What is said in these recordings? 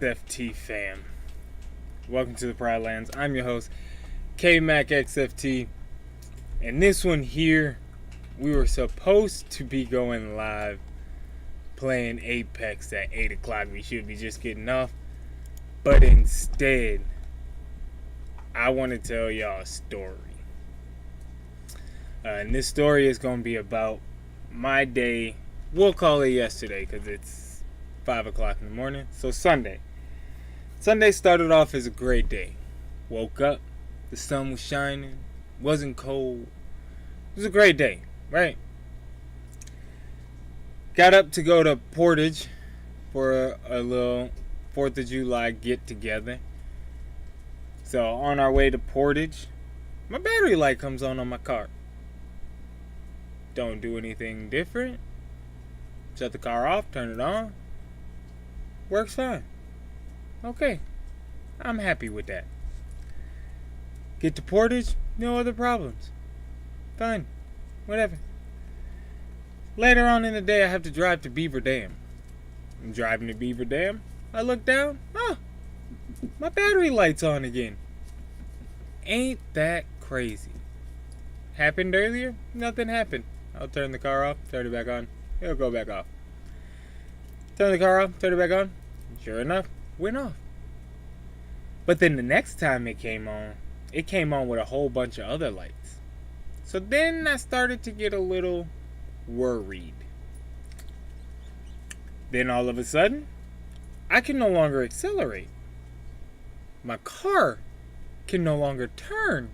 XFT fam. Welcome to the Pride Lands. I'm your host, K-Mac XFT. And this one here, we were supposed to be going live playing Apex at 8 o'clock. We should be just getting off. But instead, I want to tell y'all a story. And this story is going to be about my day. We'll call it yesterday because it's 5 o'clock in the morning. So Sunday. Sunday started off as a great day. Woke up. The sun was shining. Wasn't cold. It was a great day, right? Got up to go to Portage for a little 4th of July get together. So on our way to Portage, my battery light comes on my car. Don't do anything different. Shut the car off, turn it on. Works fine. Okay. I'm happy with that. Get to Portage, no other problems. Fine. Whatever. Later on in the day, I have to drive to Beaver Dam. I'm driving to Beaver Dam. I look down. Oh, my battery light's on again. Ain't that crazy? Happened earlier? Nothing happened. I'll turn the car off, turn it back on. It'll go back off. Turn the car off, turn it back on. Sure enough, went off. But then the next time it came on with a whole bunch of other lights. So then I started to get a little worried. Then all of a sudden, I can no longer accelerate. My car can no longer turn.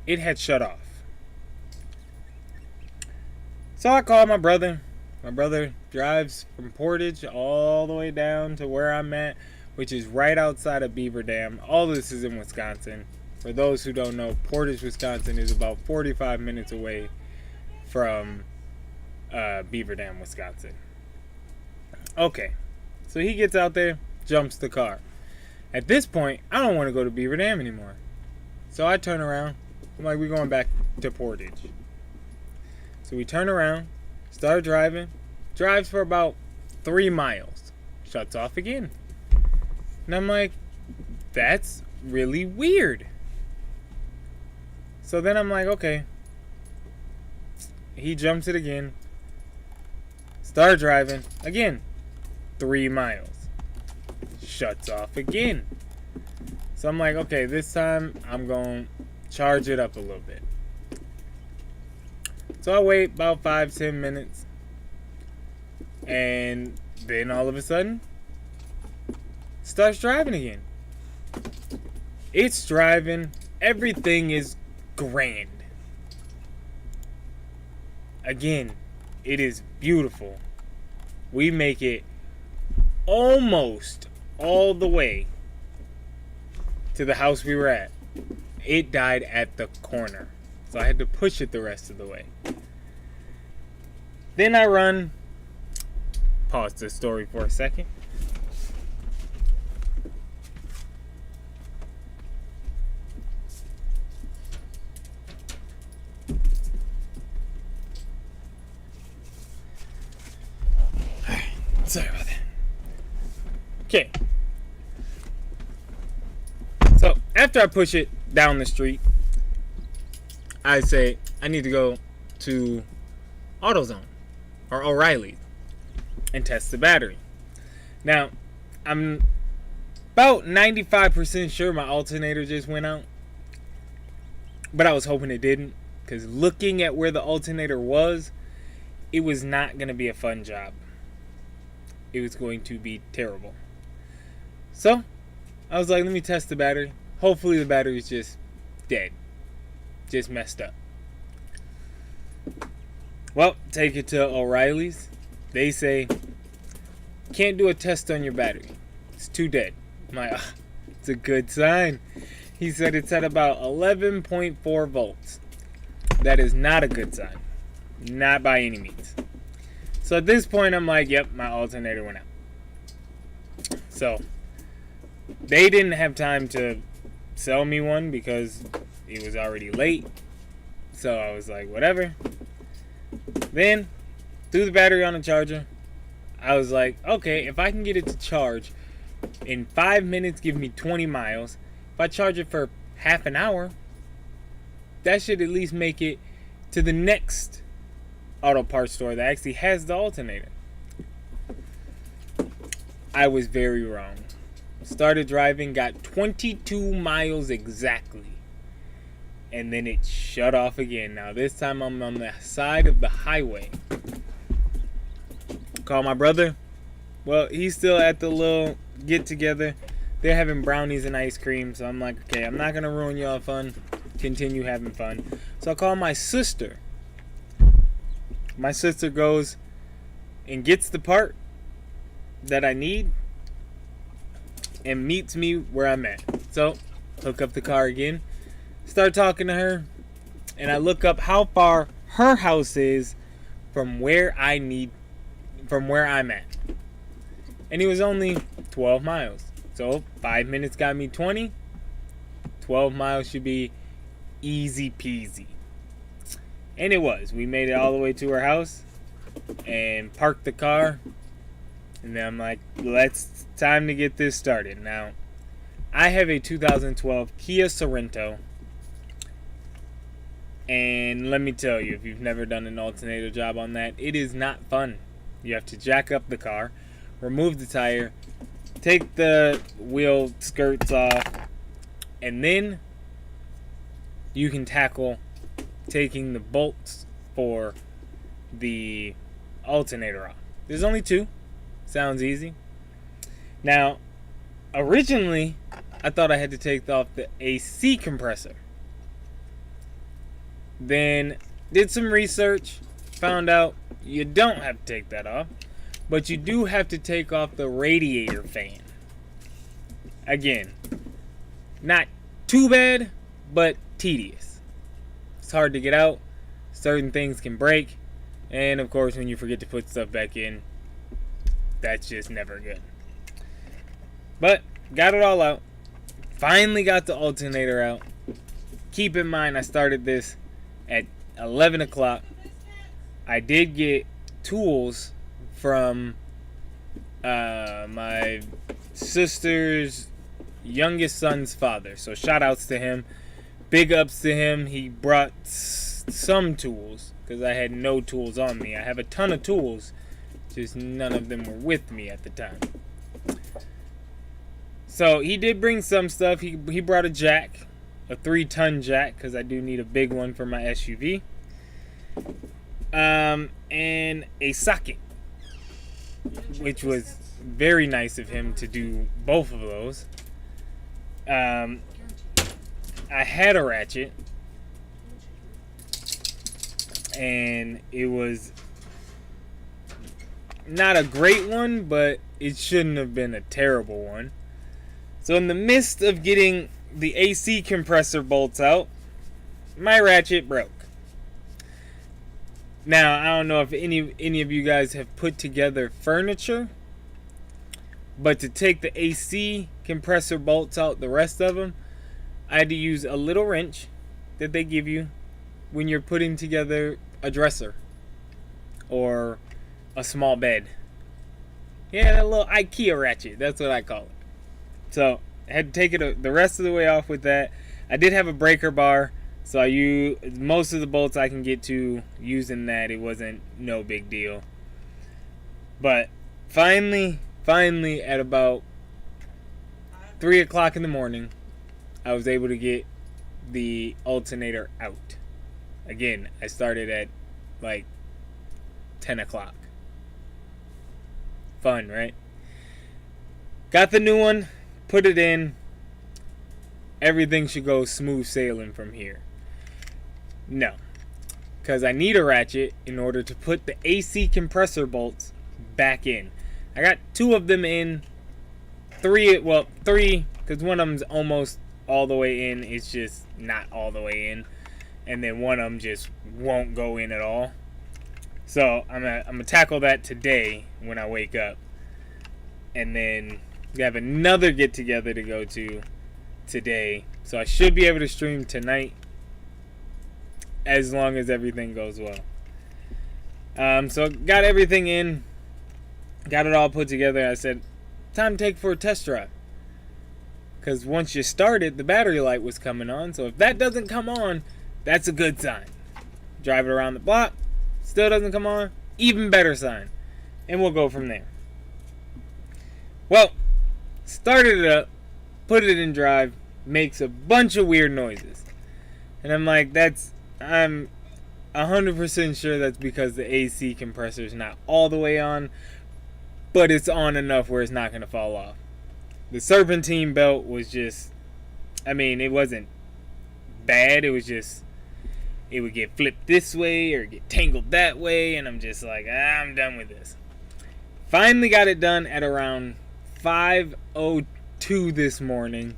It had shut off. So I called my brother. My brother drives from Portage all the way down to where I'm at, which is right outside of Beaver Dam. All this is in Wisconsin. For those who don't know, Portage, Wisconsin is about 45 minutes away from Beaver Dam, Wisconsin. Okay, so he gets out there, jumps the car. At this point, I don't want to go to Beaver Dam anymore. So I turn around. I'm like, we're going back to Portage. So we turn around, start driving. Drives for about 3 miles. Shuts off again. And I'm like, that's really weird. So then I'm like, okay. He jumps it again. Start driving. Again. 3 miles. Shuts off again. So I'm like, okay, this time I'm going to charge it up a little bit. So I wait about 5-10 minutes. And then all of a sudden, starts driving again. It's driving. Everything is grand. Again, it is beautiful. We make it almost all the way to the house we were at. It died at the corner. So I had to push it the rest of the way. Then I run. Pause the story for a second. Alright, sorry about that. Okay. So after I push it down the street, I say, I need to go to AutoZone or O'Reilly's and test the battery. Now, I'm about 95% sure my alternator just went out. But I was hoping it didn't. Because looking at where the alternator was, it was not going to be a fun job. It was going to be terrible. So, I was like, let me test the battery. Hopefully the battery's just dead. Just messed up. Well, take it to O'Reilly's. They say, can't do a test on your battery. It's too dead. I'm like, it's a good sign. He said it's at about 11.4 volts. That is not a good sign. Not by any means. So at this point, I'm like, yep, my alternator went out. So they didn't have time to sell me one because it was already late. So I was like, whatever. Then threw the battery on the charger. I was like, okay, if I can get it to charge in 5 minutes, give me 20 miles. If I charge it for half an hour, that should at least make it to the next auto parts store that actually has the alternator. I was very wrong. Started driving, got 22 miles exactly, and then it shut off again. Now this time I'm on the side of the highway. Call my brother. Well, he's still at the little get together. They're having brownies and ice cream, so I'm like, okay, I'm not gonna ruin y'all fun. Continue having fun. So I call my sister. My sister goes and gets the part that I need and meets me where I'm at. So hook up the car again, start talking to her, and I look up how far her house is from where I'm at. And it was only 12 miles. So 5 minutes got me 20. 12 miles should be easy peasy. And it was. We made it all the way to her house and parked the car. And then I'm like, time to get this started. Now, I have a 2012 Kia Sorento. And let me tell you, if you've never done an alternator job on that, it is not fun. You have to jack up the car, remove the tire, take the wheel skirts off, and then you can tackle taking the bolts for the alternator off. There's only 2. Sounds easy. Now, originally, I thought I had to take off the AC compressor. Then did some research, found out you don't have to take that off, but you do have to take off the radiator fan. Again, not too bad, but tedious. It's hard to get out. Certain things can break. And of course, when you forget to put stuff back in, that's just never good. But got it all out. Finally got the alternator out. Keep in mind, I started this at 11 o'clock. I did get tools from my sister's youngest son's father. So shout outs to him. Big ups to him. He brought some tools because I had no tools on me. I have a ton of tools, just none of them were with me at the time. So he did bring some stuff. He brought a jack, a 3-ton jack, because I do need a big one for my SUV. And a socket, which was very nice of him to do both of those. I had a ratchet, and it was not a great one, but it shouldn't have been a terrible one. So in the midst of getting the AC compressor bolts out, my ratchet broke. Now, I don't know if any of you guys have put together furniture, but to take the AC compressor bolts out, the rest of them, I had to use a little wrench that they give you when you're putting together a dresser or a small bed. Yeah, that little IKEA ratchet, that's what I call it. So I had to take it the rest of the way off with that. I did have a breaker bar, so I used most of the bolts I can get to using that. It wasn't no big deal. But finally at about 3 o'clock in the morning, I was able to get the alternator out. Again, I started at like 10 o'clock. Fun, right? Got the new one, put it in. Everything should go smooth sailing from here. No, because I need a ratchet in order to put the AC compressor bolts back in. I got 2 of them in. 3, because one of them's almost all the way in. It's just not all the way in. And then one of them just won't go in at all. So I'm gonna tackle that today when I wake up. And then we have another get together to go to today. So I should be able to stream tonight, as long as everything goes well. So got everything in. got it all put together. I said, time to take for a test drive. Because once you started, the battery light was coming on. So if that doesn't come on, that's a good sign. Drive it around the block, still doesn't come on, even better sign. And we'll go from there. Well, started it up, put it in drive, makes a bunch of weird noises. And I'm like, I'm 100% sure that's because the AC compressor is not all the way on, but it's on enough where it's not going to fall off. The serpentine belt was just, it wasn't bad. It was just, it would get flipped this way or get tangled that way, and I'm just like, I'm done with this. Finally got it done at around 5:02 this morning,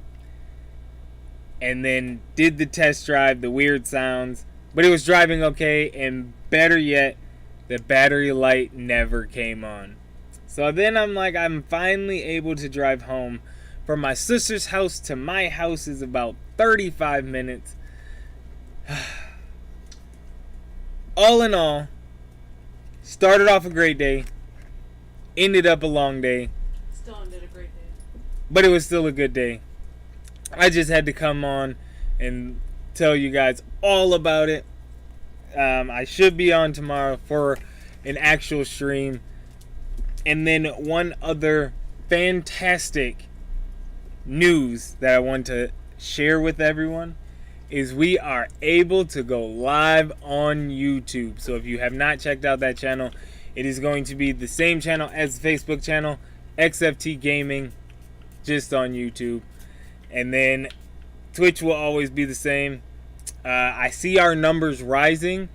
and then did the test drive, the weird sounds, but it was driving okay, and better yet, the battery light never came on. So then I'm like, I'm finally able to drive home. From my sister's house to my house is about 35 minutes. All in all, started off a great day, ended up a long day. Still ended a great day. But it was still a good day. I just had to come on and tell you guys all about it. I should be on tomorrow for an actual stream. And then one other fantastic news that I want to share with everyone is we are able to go live on YouTube. So if you have not checked out that channel, it is going to be the same channel as the Facebook channel, XFT Gaming, just on YouTube. And then Twitch will always be the same. I see our numbers rising.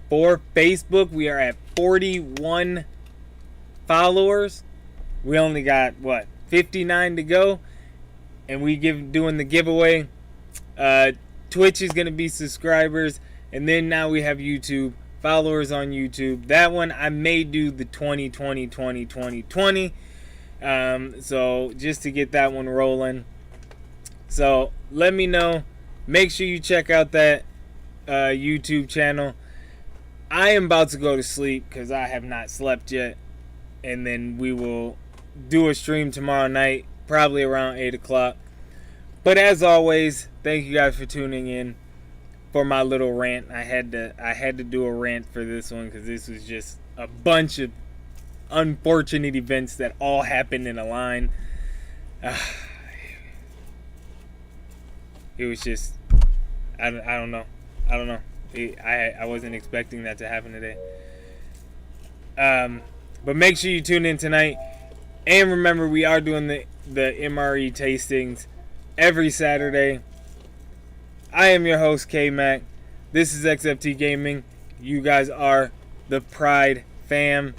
For Facebook, we are at 41 followers. We only got 59 to go, and we doing the giveaway. Twitch is going to be subscribers, and then now we have YouTube followers on YouTube. That one I may do the 20 20 20 20 20. So just to get that one rolling. So let me know. Make sure you check out that YouTube channel. I am about to go to sleep because I have not slept yet. And then we will do a stream tomorrow night, probably around 8 o'clock. But as always, thank you guys for tuning in for my little rant. I had to do a rant for this one because this was just a bunch of unfortunate events that all happened in a line. It was just, I don't know. I wasn't expecting that to happen today. But make sure you tune in tonight. And remember, we are doing the MRE tastings every Saturday. I am your host, K-Mac. This is XFT Gaming. You guys are the Pride fam.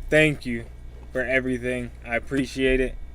Thank you for everything. I appreciate it.